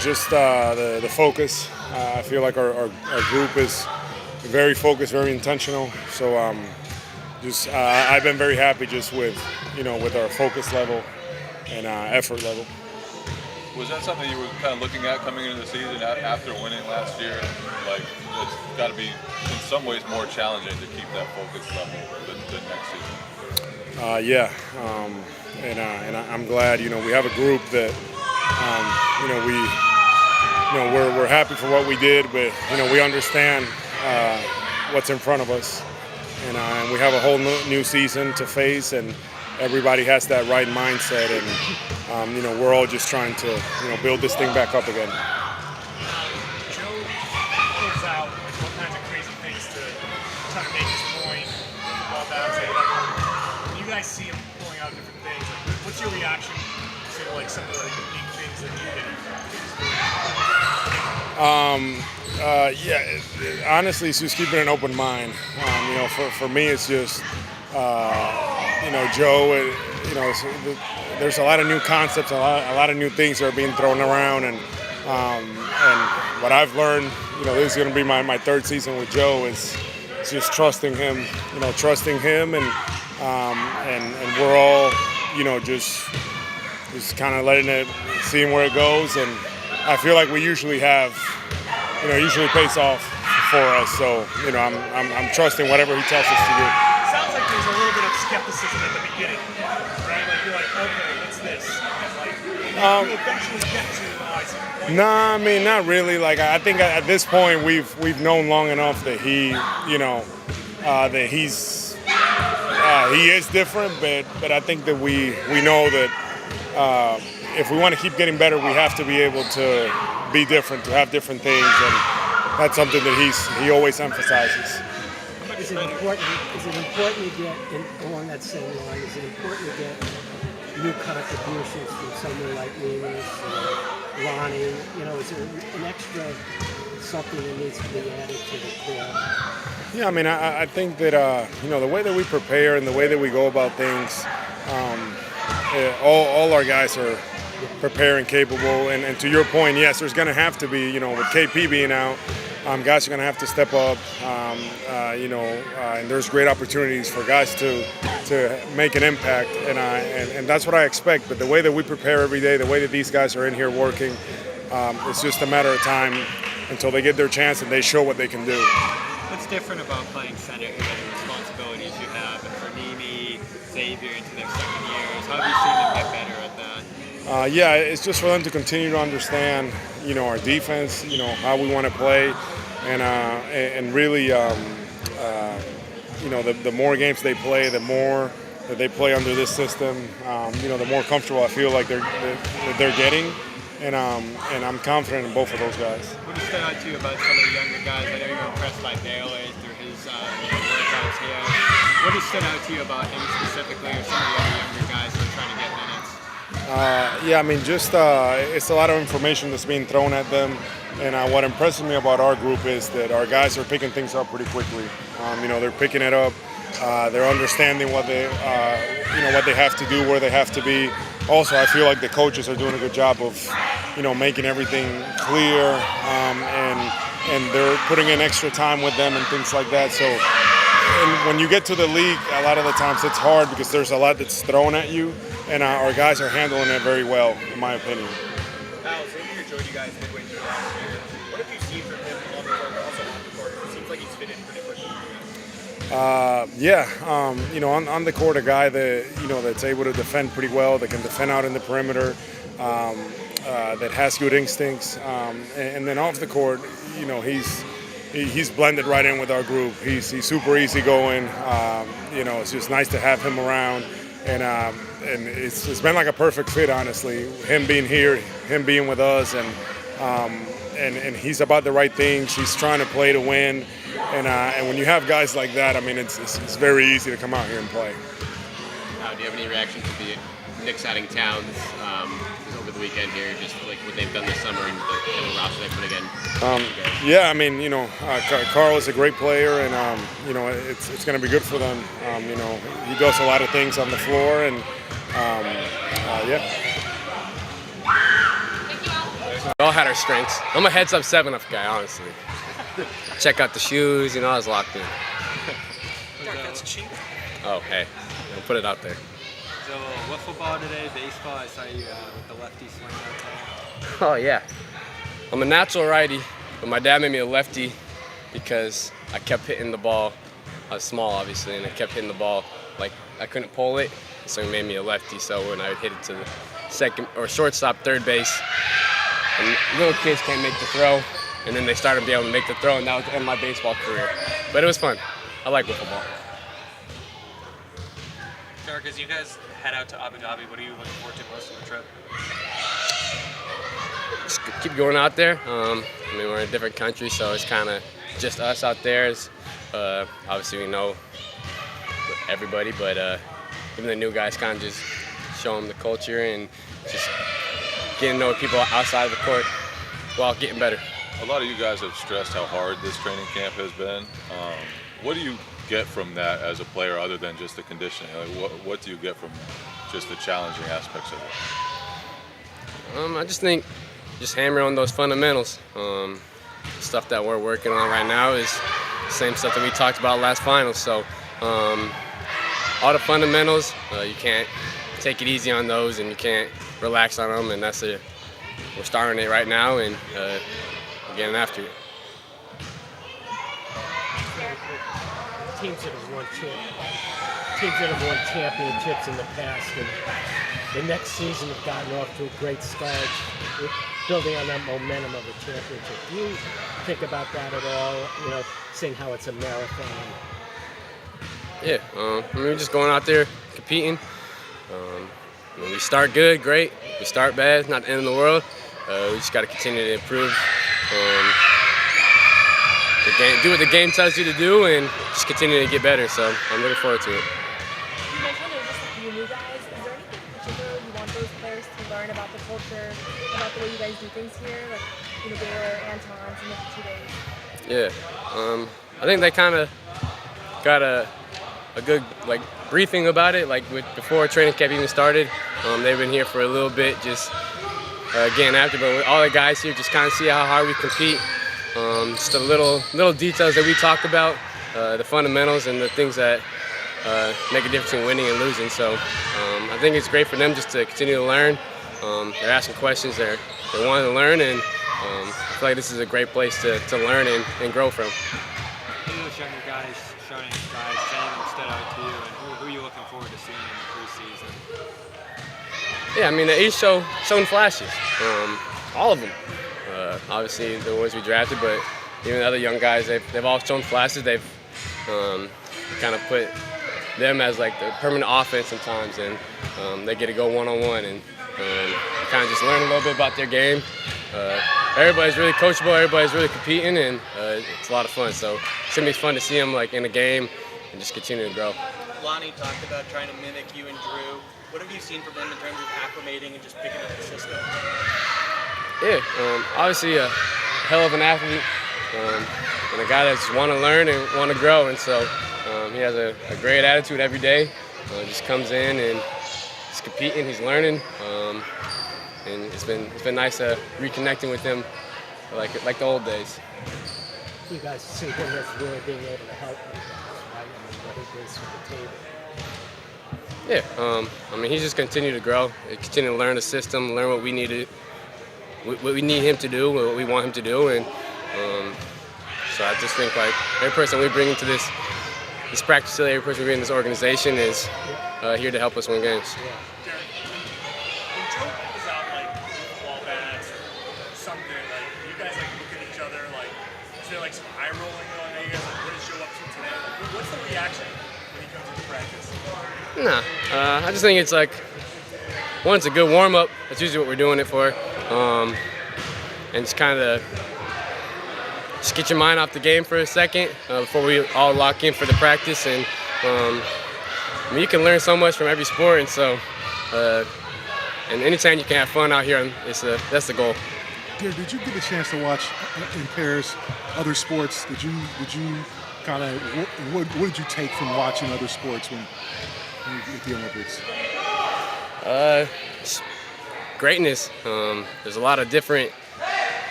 Just the focus. I feel like our group is very focused, very intentional. So I've been very happy just with our focus level and effort level. Was that something you were kind of looking at coming into the season after winning last year? Like, it's got to be in some ways more challenging to keep that focus level the next season. Yeah, and I'm glad. We have a group that we're happy for what we did, but we understand what's in front of us, and we have a whole new season to face, and everybody has that right mindset, and we're all just trying to build this thing back up again. Joe pulls out all kinds of crazy things to try to make his point, ball bounce, whatever. When you guys see him pulling out different things, like, what's your reaction to some of the unique things that you get? Honestly, it's just keeping an open mind. For me, it's just Joe. There's a lot of new concepts, a lot of new things that are being thrown around, and what I've learned, this is going to be my third season with Joe. Is just trusting him, and we're all, just kind of letting it, seeing where it goes, and I feel like we usually usually pays off for us. So I'm trusting whatever he tells us to do. Sounds like there's a little bit of skepticism at the beginning, right? Like you're like, okay, what's this? Like you eventually get to. Nah, I mean, not really. Like I think at this point we've known long enough that he is different, but I think that we know that if we want to keep getting better, we have to be able to be different, to have different things, and that's something that he always emphasizes. Is it important to get, along that same line, is it important to get new contributions from someone like Remus or Lonnie? Is there an extra something that needs to be added to the core? Yeah, I mean, I think that, the way that we prepare and the way that we go about things, all our guys are prepared and capable. And to your point, yes, there's going to have to be, with KP being out, guys are going to have to step up, and there's great opportunities for guys to make an impact, and that's what I expect. But the way that we prepare every day, the way that these guys are in here working, it's just a matter of time until they get their chance and they show what they can do. What's different about playing center and the responsibilities you have, and for Nimi, Xavier into their second years? How have you seen them get better at that? It's just for them to continue to understand, our defense, how we want to play, and really, the more games they play, the more that they play under this system, the more comfortable I feel like they're getting, and I'm confident in both of those guys. What stood out to you about some of the younger guys? I know you're impressed by Bailey through his workouts here. What has stood out to you about him specifically, or some of the other younger guys who are trying to get minutes? It's a lot of information that's being thrown at them, and what impresses me about our group is that our guys are picking things up pretty quickly. They're picking it up. They're understanding what they have to do, where they have to be. Also, I feel like the coaches are doing a good job of, making everything clear, and they're putting in extra time with them and things like that. So, and when you get to the league, a lot of the times it's hard because there's a lot that's thrown at you, and our guys are handling it very well, in my opinion. Xavier joined you guys midway through last year. What have you seen from him on the court, also off the court? It seems like he's fit in pretty quickly. On the court, a guy that that's able to defend pretty well, that can defend out in the perimeter, that has good instincts, and then off the court, he's blended right in with our group. He's super easygoing. It's just nice to have him around, and it's been like a perfect fit, honestly. Him being here, him being with us, and he's about the right things. He's trying to play to win. And when you have guys like that, I mean, it's very easy to come out here and play. Do you have any reaction to the Knicks adding Towns over the weekend here, just like what they've done this summer and the roster they put again? Carl is a great player, and it's going to be good for them. He does a lot of things on the floor, and yeah. Thank you all. strengths? We all had our strengths. I'm a heads up 7-up guy, honestly. Check out the shoes, I was locked in. Derrick, that's cheap. Oh, hey, I'll put it out there. So what football today? Baseball. I saw you with the lefty swing out Oh, yeah. I'm a natural righty, but my dad made me a lefty because I kept hitting the ball. I was small, obviously, and I kept hitting the ball like I couldn't pull it, so he made me a lefty. So when I would hit it to the second or shortstop, third base, and little kids can't make the throw, and then they started being able to make the throw, and that was the end of my baseball career. But it was fun. I like wiffle ball. Derrick, as you guys head out to Abu Dhabi, what are you looking forward to most of the trip? Just keep going out there. We're in a different country, so it's kind of just us out there. Obviously, we know everybody, but even the new guys, kind of just show them the culture and just getting to know people outside of the court while getting better. A lot of you guys have stressed how hard this training camp has been. What do you get from that as a player other than just the conditioning? Like, what do you get from just the challenging aspects of it? I just think just hammer on those fundamentals. Stuff that we're working on right now is the same stuff that we talked about last final. So all the fundamentals, you can't take it easy on those, and you can't relax on them. And we're starting it right now, and we're getting after it. Teams that have won championships in the past, and the next season have gotten off to a great start, building on that momentum of a championship. Do you think about that at all? Seeing how it's a marathon. Yeah, we're just going out there competing. When we start good, great. We start bad, not the end of the world. We just got to continue to improve. Do what the game tells you to do, and just continue to get better. So I'm looking forward to it. You mentioned there's just a few new guys. Is there anything in particular you want those players to learn about the culture, about the way you guys do things here, like Baylor, Anton's, in the 2 days? Yeah, I think they kind of got a good briefing about it, before training camp even started. They've been here for a little bit, just getting after. But with all the guys here, just kind of see how hard we compete. Just the little details that we talk about, the fundamentals and the things that make a difference in winning and losing. So I think it's great for them just to continue to learn. They're asking questions, they want to learn, and I feel like this is a great place to learn and grow from. Who are those younger guys, shining guys, if any of them stood out to you, and who are you looking forward to seeing in the preseason? Yeah, the East showing flashes. All of them. Obviously the ones we drafted, but even the other young guys, they've all shown flashes. They've kind of put them as the permanent offense sometimes, and they get to go one-on-one and kind of just learn a little bit about their game. Everybody's really coachable, everybody's really competing, and it's a lot of fun. So it's going to be fun to see them in a game and just continue to grow. Lonnie talked about trying to mimic you and Drew. What have you seen from him in terms of acclimating and just picking up the system? Yeah, obviously a hell of an athlete, and a guy that just want to learn and want to grow, and so he has a great attitude every day. Just comes in and he's competing, he's learning, and it's been nice reconnecting with him like the old days. You guys see him as really being able to help you guys, right? What he brings to the table. Yeah, he's just continued to grow, continue to learn the system, learn what we need him to do, what we want him to do, and so I just think every person we bring into this practice facility, every person we bring in this organization is here to help us win games. Derrick, when Joe pulls out ball bats or something, you guys look at each other, is there some eye rolling going on? You guys what did Joe up to today? What's the reaction when he comes into practice? Nah, I just think it's one, it's a good warm up. That's usually what we're doing it for. And just kind of just get your mind off the game for a second before we all lock in for the practice. And you can learn so much from every sport, and so and anytime you can have fun out here, that's the goal. Derrick, did you get a chance to watch in Paris other sports? Did you kind of what did you take from watching other sports when at the Olympics? greatness. There's a lot of different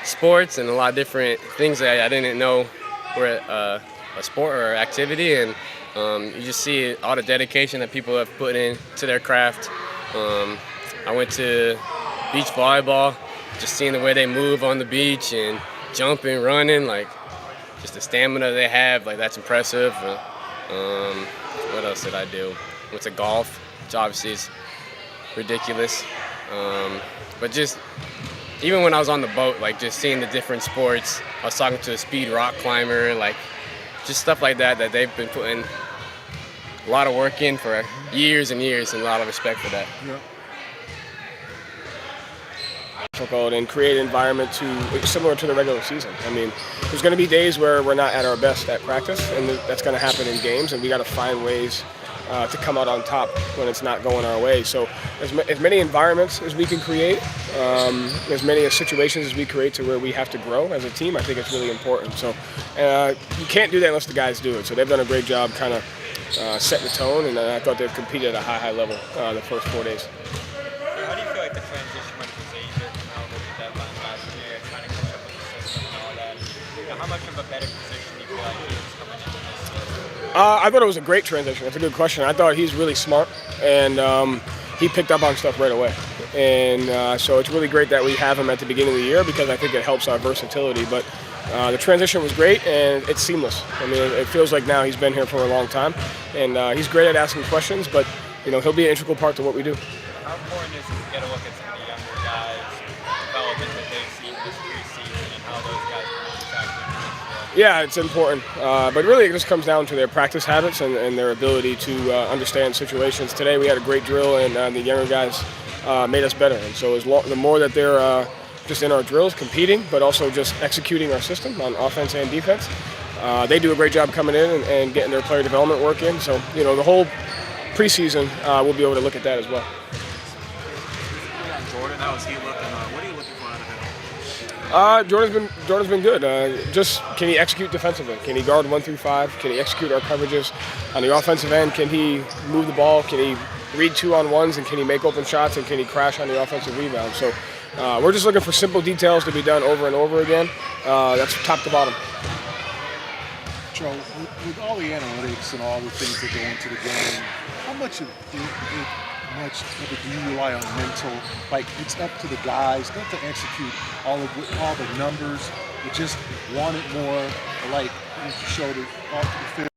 sports and a lot of different things that I didn't know were a sport or activity, and you just see all the dedication that people have put into their craft. I went to beach volleyball, just seeing the way they move on the beach and jumping, running, like just the stamina they have, like that's impressive. What else did I do? Went to golf, which obviously is ridiculous. But just even when I was on the boat, like just seeing the different sports, I was talking to a speed rock climber, like just stuff like that they've been putting a lot of work in for years and years, and a lot of respect for that. Yeah. Difficult and create an environment similar to the regular season. I mean, there's going to be days where we're not at our best at practice, and that's going to happen in games, and we got to find ways to come out on top when it's not going our way. So as many environments as we can create, as many situations as we create to where we have to grow as a team, I think it's really important. So you can't do that unless the guys do it. So they've done a great job kind of setting the tone, and I thought they've competed at a high level the first 4 days. How do you feel like the transition went from Xavier to now with the deadline last year, trying to catch up with the system and all that? How much of a better position do you feel like he's coming into this season? I thought it was a great transition. That's a good question. I thought he's really smart, and he picked up on stuff right away. And so it's really great that we have him at the beginning of the year, because I think it helps our versatility. But the transition was great, and it's seamless. I mean, it feels like now he's been here for a long time, and he's great at asking questions, but he'll be an integral part to what we do. How important is it to get a look at some of the younger guys, development that they've seen this preseason, and how those guys can be factored into this? Yeah, it's important, but really it just comes down to their practice habits and their ability to understand situations. Today we had a great drill, and the younger guys made us better. And so the more that they're just in our drills, competing, but also just executing our system on offense and defense, they do a great job coming in and getting their player development work in. So the whole preseason we'll be able to look at that as well. Jordan, how is he looking? What are you looking for out of him? Jordan's been good. Just can he execute defensively? Can he guard 1 through 5? Can he execute our coverages on the offensive end? Can he move the ball? Can he read 2-on-1s, and can he make open shots, and can he crash on the offensive rebound? So we're just looking for simple details to be done over and over again. That's top to bottom. Joe, with all the analytics and all the things that go into the game, how much of it do you rely on mental? Like, it's up to the guys not to execute all the numbers, but just want it more, like you showed it off the field.